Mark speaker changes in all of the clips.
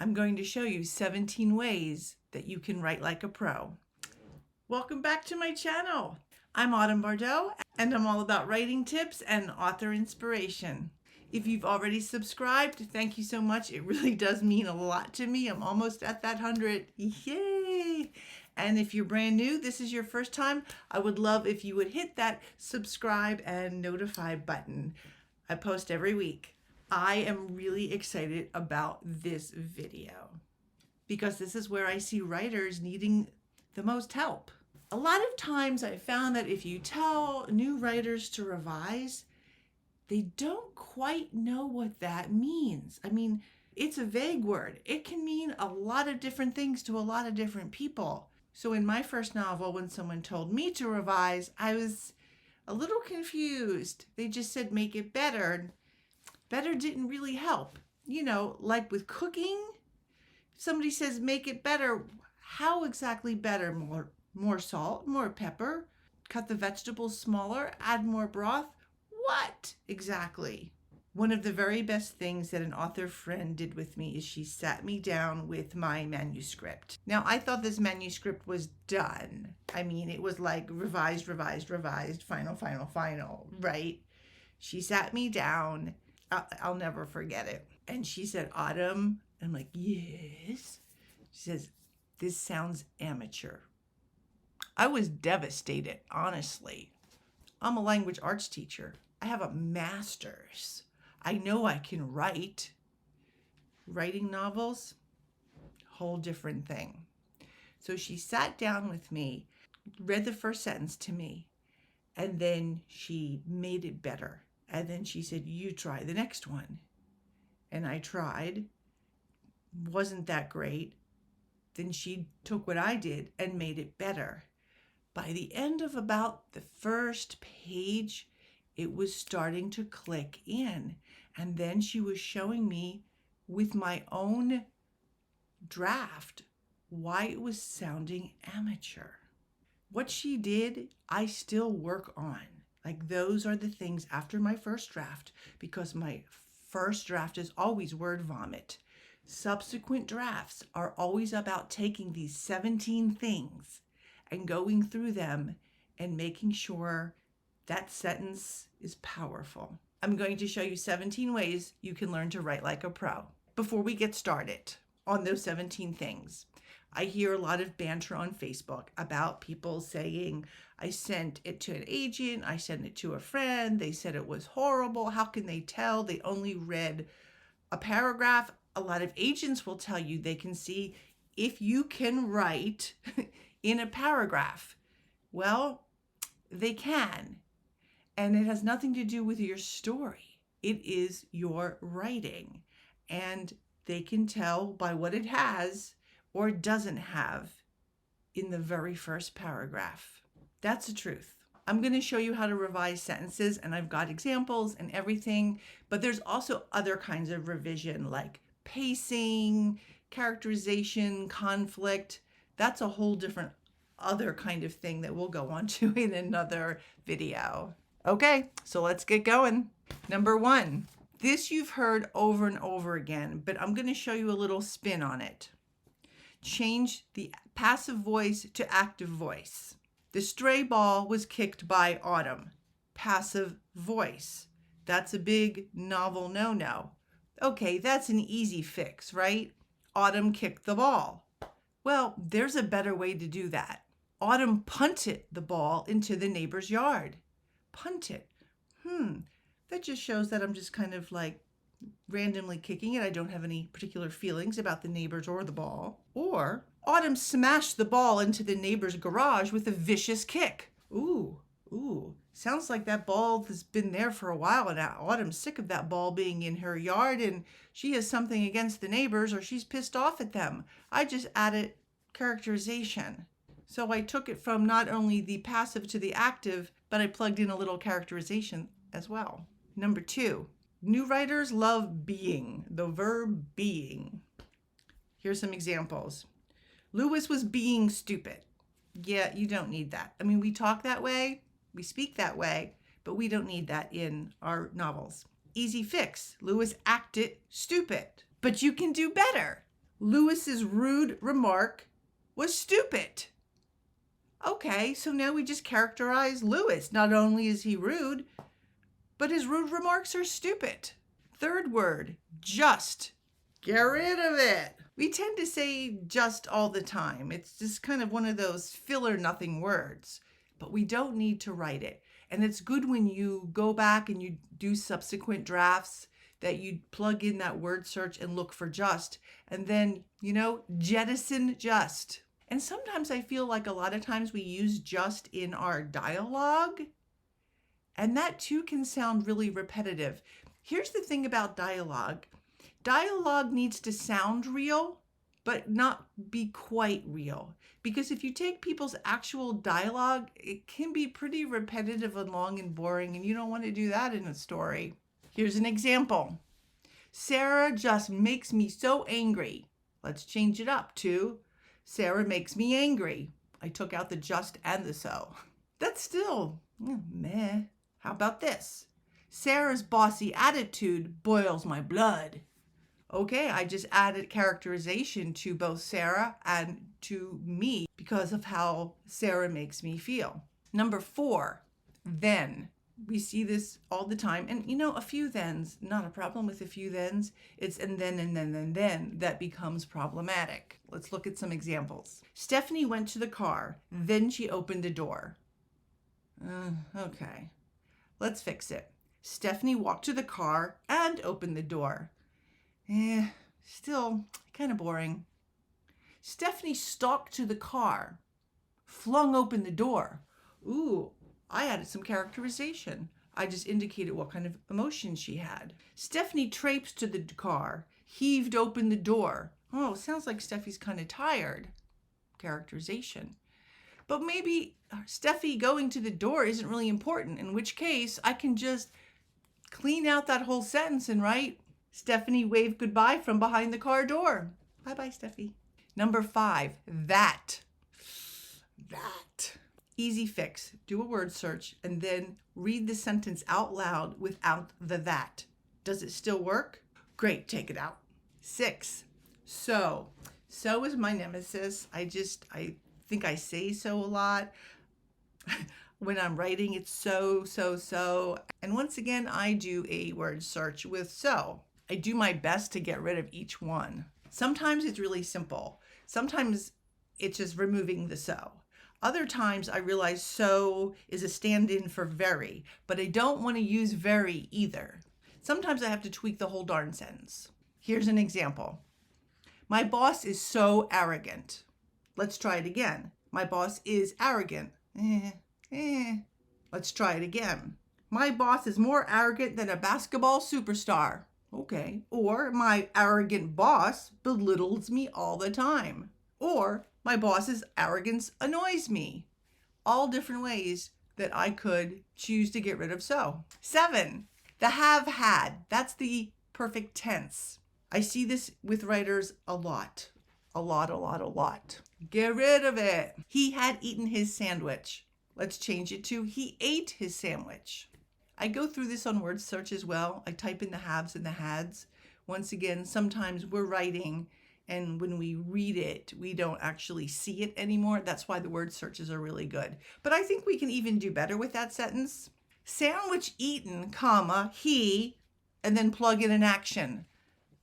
Speaker 1: I'm going to show you 17 ways that you can write like a pro. Welcome back to my channel. I'm Autumn Bardot, and I'm all about writing tips and author inspiration. If you've already subscribed, thank you so much. It really does mean a lot to me. I'm almost at that 100. Yay! And if you're brand new, this is your first time, I would love if you would hit that subscribe and notify button. I post every week. I am really excited about this video because this is where I see writers needing the most help. A lot of times I found that if you tell new writers to revise, they don't quite know what that means. I mean, it's a vague word. It can mean a lot of different things to a lot of different people. So in my first novel, when someone told me to revise, I was a little confused. They just said, make it better. Better didn't really help. You know, like with cooking, if somebody says, make it better, how exactly better? More salt, more pepper, cut the vegetables smaller, add more broth. What exactly? One of the very best things that an author friend did with me is she sat me down with my manuscript. Now, I thought this manuscript was done. I mean, it was like revised, final, right? She sat me down. I'll never forget it. And she said, Autumn, I'm like, yes. She says, this sounds amateur. I was devastated, honestly. I'm a language arts teacher. I have a master's. I know I can write. Writing novels, whole different thing. So she sat down with me, read the first sentence to me, and then she made it better. And then she said, you try the next one. And I tried. Wasn't that great. Then she took what I did and made it better. By the end of about the first page, it was starting to click in. And then she was showing me with my own draft why it was sounding amateur. What she did, I still work on. Like those are the things after my first draft, because my first draft is always word vomit. Subsequent drafts are always about taking these 17 things and going through them and making sure that sentence is powerful. I'm going to show you 17 ways you can learn to write like a pro. Before we get started on those 17 things, I hear a lot of banter on Facebook about people saying, I sent it to an agent, I sent it to a friend, they said it was horrible. How can they tell? They only read a paragraph. A lot of agents will tell you they can see if you can write in a paragraph. Well, they can. And it has nothing to do with your story. It is your writing. And they can tell by what it has or doesn't have in the very first paragraph. That's the truth. I'm going to show you how to revise sentences, and I've got examples and everything, but there's also other kinds of revision like pacing, characterization, conflict. That's a whole different other kind of thing that we'll go on to in another video. Okay, so let's get going. Number 1, this you've heard over and over again, but I'm going to show you a little spin on it. Change the passive voice to active voice. The stray ball was kicked by Autumn. Passive voice. That's a big novel no-no. Okay, that's an easy fix, right? Autumn kicked the ball. Well, there's a better way to do that. Autumn punted the ball into the neighbor's yard. Punt it. That just shows that I'm just kind of like randomly kicking it. I don't have any particular feelings about the neighbors or the ball. Or Autumn smashed the ball into the neighbor's garage with a vicious kick. Ooh. Sounds like that ball has been there for a while now. Autumn's sick of that ball being in her yard and she has something against the neighbors or she's pissed off at them. I just added characterization. So I took it from not only the passive to the active, but I plugged in a little characterization as well. Number 2, new writers love being, the verb being. Here's some examples. Lewis was being stupid. Yeah, you don't need that. I mean, we talk that way, we speak that way, but we don't need that in our novels. Easy fix. Lewis acted stupid. But you can do better. Lewis's rude remark was stupid. Okay, so now we just characterize Lewis. Not only is he rude, but his rude remarks are stupid. Third word, just. Get rid of it. We tend to say just all the time. It's just kind of one of those filler nothing words, but we don't need to write it. And it's good when you go back and you do subsequent drafts that you plug in that word search and look for just, and then, jettison just. And sometimes I feel like a lot of times we use just in our dialogue, and that too can sound really repetitive. Here's the thing about dialogue. Dialogue needs to sound real, but not be quite real. Because if you take people's actual dialogue, it can be pretty repetitive and long and boring, and you don't want to do that in a story. Here's an example. Sarah just makes me so angry. Let's change it up to Sarah makes me angry. I took out the just and the so. That's still meh. How about this? Sarah's bossy attitude boils my blood. Okay, I just added characterization to both Sarah and to me because of how Sarah makes me feel. Number 4, then. We see this all the time. And a few thens, not a problem with a few thens. It's and then that becomes problematic. Let's look at some examples. Stephanie went to the car, then she opened the door. Okay, let's fix it. Stephanie walked to the car and opened the door. Still kind of boring. Stephanie stalked to the car, flung open the door. Ooh, I added some characterization. I just indicated what kind of emotion she had. Stephanie traipsed to the car, heaved open the door. Oh, sounds like Steffi's kind of tired. Characterization. But maybe Steffi going to the door isn't really important, in which case I can just clean out that whole sentence and write, Stephanie waved goodbye from behind the car door. Bye-bye, Steffi. Number 5, that. Easy fix. Do a word search and then read the sentence out loud without the that. Does it still work? Great, take it out. 6, so. So is my nemesis. I think I say so a lot. When I'm writing, it's so. And once again, I do a word search with so. I do my best to get rid of each one. Sometimes it's really simple. Sometimes it's just removing the so. Other times I realize so is a stand-in for very, but I don't want to use very either. Sometimes I have to tweak the whole darn sentence. Here's an example. My boss is so arrogant. Let's try it again. My boss is arrogant. Let's try it again. My boss is more arrogant than a basketball superstar. Okay. Or my arrogant boss belittles me all the time. Or my boss's arrogance annoys me. All different ways that I could choose to get rid of so. 7, the have had. That's the perfect tense. I see this with writers a lot. Get rid of it. He had eaten his sandwich. Let's change it to he ate his sandwich. I go through this on word search as well. I type in the haves and the hads. Once again, sometimes we're writing and when we read it, we don't actually see it anymore. That's why the word searches are really good. But I think we can even do better with that sentence. Sandwich eaten, comma, he, and then plug in an action.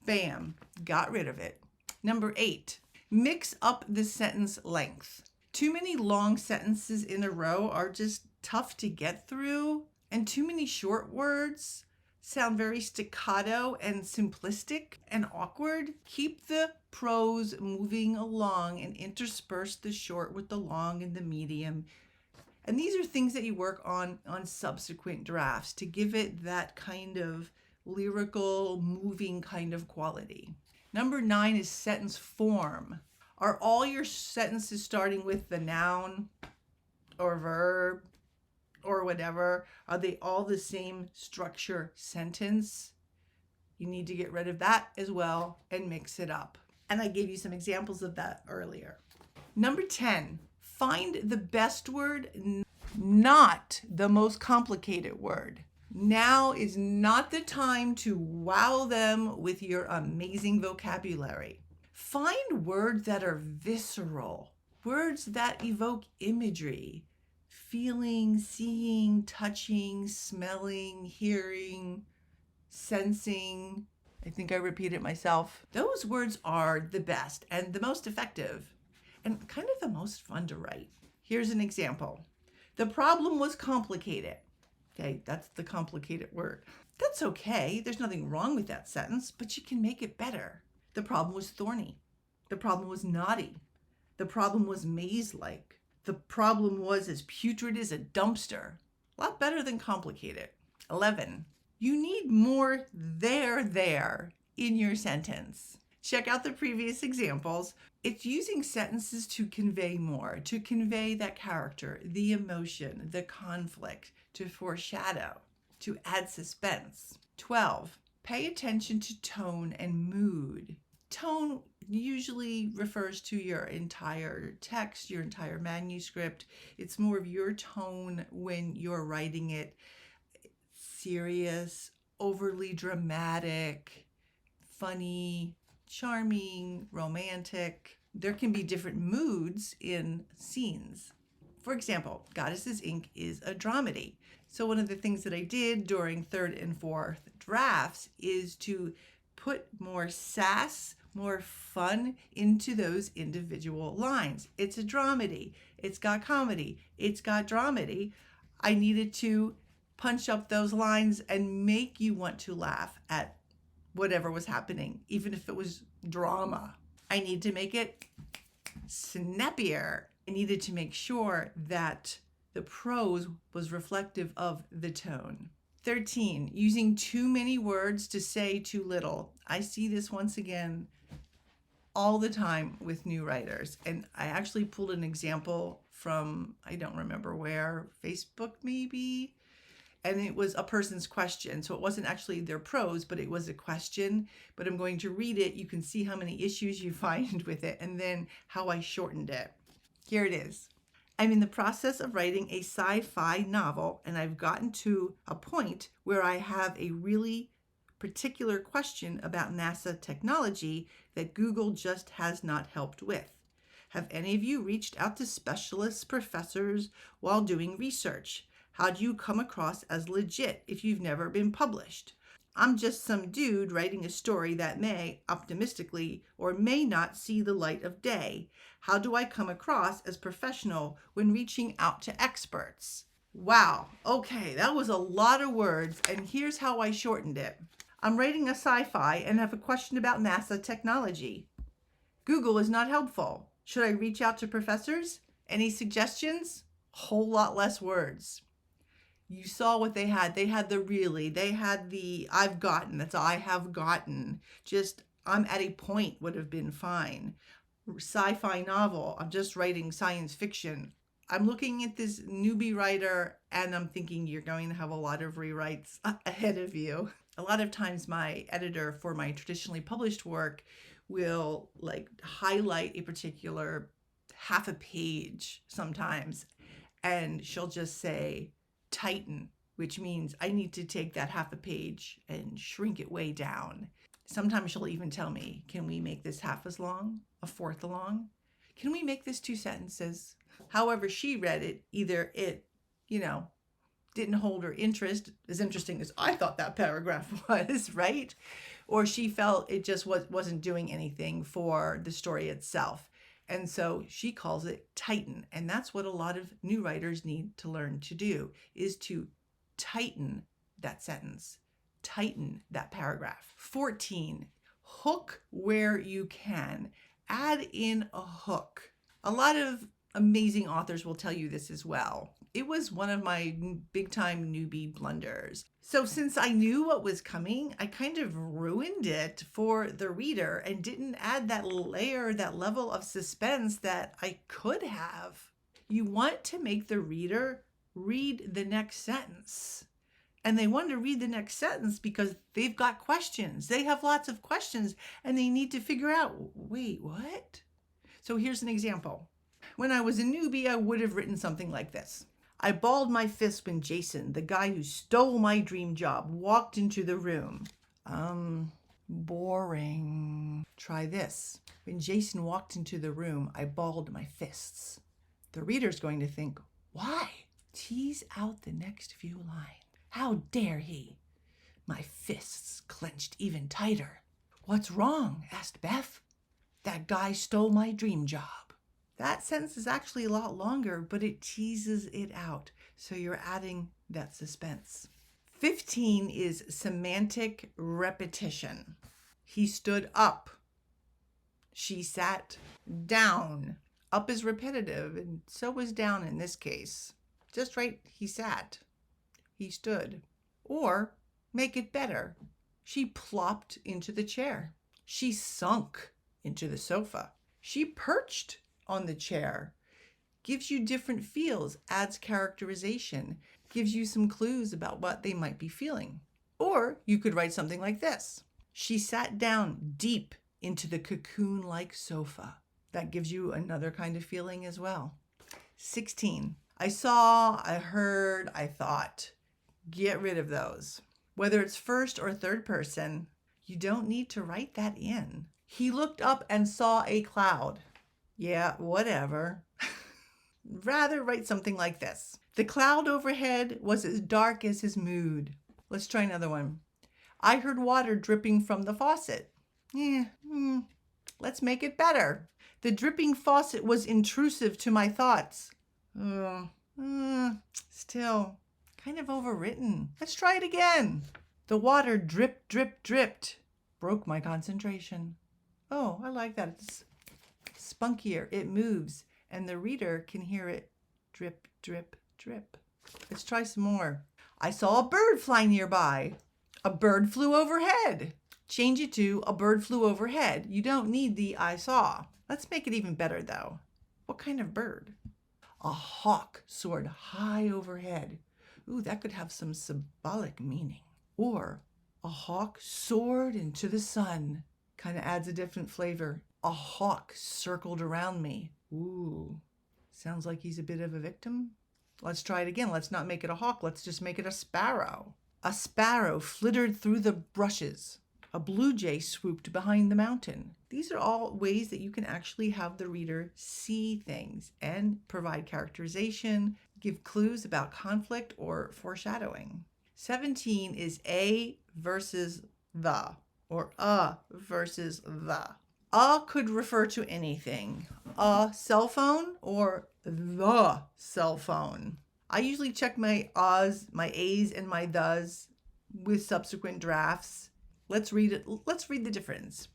Speaker 1: Bam, got rid of it. Number 8, mix up the sentence length. Too many long sentences in a row are just tough to get through, and too many short words sound very staccato and simplistic and awkward. Keep the prose moving along and intersperse the short with the long and the medium. And these are things that you work on subsequent drafts to give it that kind of lyrical, moving kind of quality. Number 9 is sentence form. Are all your sentences starting with the noun or verb or whatever? Are they all the same structure sentence? You need to get rid of that as well and mix it up. And I gave you some examples of that earlier. Number 10, find the best word, not the most complicated word. Now is not the time to wow them with your amazing vocabulary. Find words that are visceral, words that evoke imagery, feeling, seeing, touching, smelling, hearing, sensing. I think I repeated myself. Those words are the best and the most effective and kind of the most fun to write. Here's an example. The problem was complicated. Okay, that's the complicated word. That's okay. There's nothing wrong with that sentence, but you can make it better. The problem was thorny. The problem was knotty. The problem was maze-like. The problem was as putrid as a dumpster. A lot better than complicated. 11. You need more there in your sentence. Check out the previous examples. It's using sentences to convey more, to convey that character, the emotion, the conflict, to foreshadow, to add suspense. 12. Pay attention to tone and mood. Tone usually refers to your entire text, your entire manuscript. It's more of your tone when you're writing it. Serious, overly dramatic, funny, charming, romantic. There can be different moods in scenes. For example, Goddesses Inc. is a dramedy. So one of the things that I did during third and fourth drafts is to put more sass, more fun into those individual lines. It's a dramedy. It's got comedy. It's got dramedy. I needed to punch up those lines and make you want to laugh at whatever was happening, even if it was drama. I need to make it snappier. I needed to make sure that the prose was reflective of the tone. 13, using too many words to say too little. I see this once again all the time with new writers. And I actually pulled an example from, I don't remember where, Facebook maybe? And it was a person's question. So it wasn't actually their prose, but it was a question. But I'm going to read it. You can see how many issues you find with it and then how I shortened it. Here it is. I'm in the process of writing a sci-fi novel, and I've gotten to a point where I have a really particular question about NASA technology that Google just has not helped with. Have any of you reached out to specialists, professors while doing research? How do you come across as legit if you've never been published? I'm just some dude writing a story that may, optimistically, or may not see the light of day. How do I come across as professional when reaching out to experts? Wow, okay, that was a lot of words, and here's how I shortened it. I'm writing a sci-fi and have a question about NASA technology. Google is not helpful. Should I reach out to professors? Any suggestions? Whole lot less words. You saw what they had. They had the really, they had the I've gotten, that's I have gotten. Just I'm at a point would have been fine. Sci-fi novel, I'm just writing science fiction. I'm looking at this newbie writer and I'm thinking you're going to have a lot of rewrites ahead of you. A lot of times my editor for my traditionally published work will like highlight a particular half a page sometimes, and she'll just say tighten, which means I need to take that half a page and shrink it way down. Sometimes she'll even tell me, can we make this half as long, a fourth long? Can we make this 2 sentences? However she read it, either it, didn't hold her interest, as interesting as I thought that paragraph was, right? Or she felt it just wasn't doing anything for the story itself. And so she calls it tighten. And that's what a lot of new writers need to learn to do, is to tighten that sentence, tighten that paragraph. 14, hook where you can. Add in a hook. A lot of amazing authors will tell you this as well. It was one of my big time newbie blunders. So since I knew what was coming, I kind of ruined it for the reader and didn't add that layer, that level of suspense that I could have. You want to make the reader read the next sentence. And they want to read the next sentence because they've got questions. They have lots of questions and they need to figure out, wait, what? So here's an example. When I was a newbie, I would have written something like this. I balled my fist when Jason, the guy who stole my dream job, walked into the room. Boring. Try this. When Jason walked into the room, I balled my fists. The reader's going to think, why? Tease out the next few lines. How dare he? My fists clenched even tighter. What's wrong? Asked Beth. That guy stole my dream job. That sentence is actually a lot longer, but it teases it out. So you're adding that suspense. 15 is semantic repetition. He stood up. She sat down. Up is repetitive, and so was down in this case. Just right, he sat. He stood. Or, make it better, she plopped into the chair. She sunk into the sofa. She perched on the chair. Gives you different feels, adds characterization, gives you some clues about what they might be feeling. Or you could write something like this. She sat down deep into the cocoon-like sofa. That gives you another kind of feeling as well. 16. I saw, I heard, I thought. Get rid of those. Whether it's first or third person, you don't need to write that in. He looked up and saw a cloud. Yeah, whatever. Rather write something like this. The cloud overhead was as dark as his mood. Let's try another one. I heard water dripping from the faucet. Let's make it better. The dripping faucet was intrusive to my thoughts. Still kind of overwritten. Let's try it again. The water dripped, dripped, dripped. Broke my concentration. Oh, I like that. It's spunkier. It moves, and the reader can hear it drip, drip, drip. Let's try some more. I saw a bird fly nearby. A bird flew overhead. Change it to a bird flew overhead. You don't need the I saw. Let's make it even better though. What kind of bird? A hawk soared high overhead. Ooh, that could have some symbolic meaning. Or a hawk soared into the sun. Kind of adds a different flavor. A hawk circled around me. Ooh, sounds like he's a bit of a victim. Let's try it again. Let's not make it a hawk. Let's just make it a sparrow. A sparrow flittered through the brushes. A blue jay swooped behind the mountain. These are all ways that you can actually have the reader see things and provide characterization, give clues about conflict or foreshadowing. 17 is a versus the, or a versus the. A could refer to anything. A cell phone or the cell phone. I usually check my ahs, my a's, and my thes with subsequent drafts. Let's read it. Let's read the difference.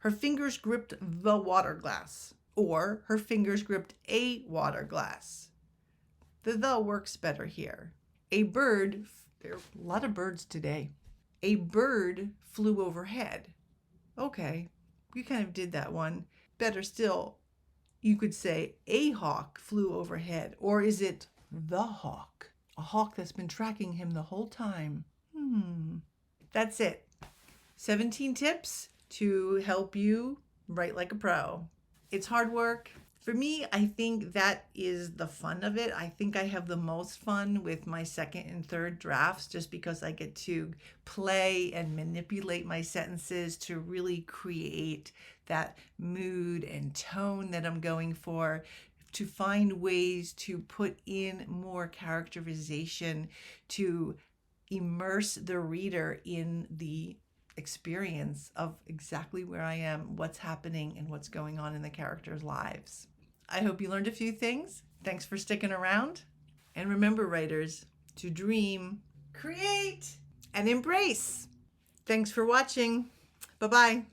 Speaker 1: Her fingers gripped the water glass, or her fingers gripped a water glass. The works better here. A bird, there are a lot of birds today. A bird flew overhead. Okay, we kind of did that one. Better still, you could say a hawk flew overhead, or is it the hawk? A hawk that's been tracking him the whole time. That's it. 17 tips to help you write like a pro. It's hard work. For me, I think that is the fun of it. I think I have the most fun with my second and third drafts just because I get to play and manipulate my sentences to really create that mood and tone that I'm going for, to find ways to put in more characterization, to immerse the reader in the experience of exactly where I am, what's happening, and what's going on in the characters' lives. I hope you learned a few things. Thanks for sticking around. And remember, writers, to dream, create, and embrace. Thanks for watching. Bye-bye.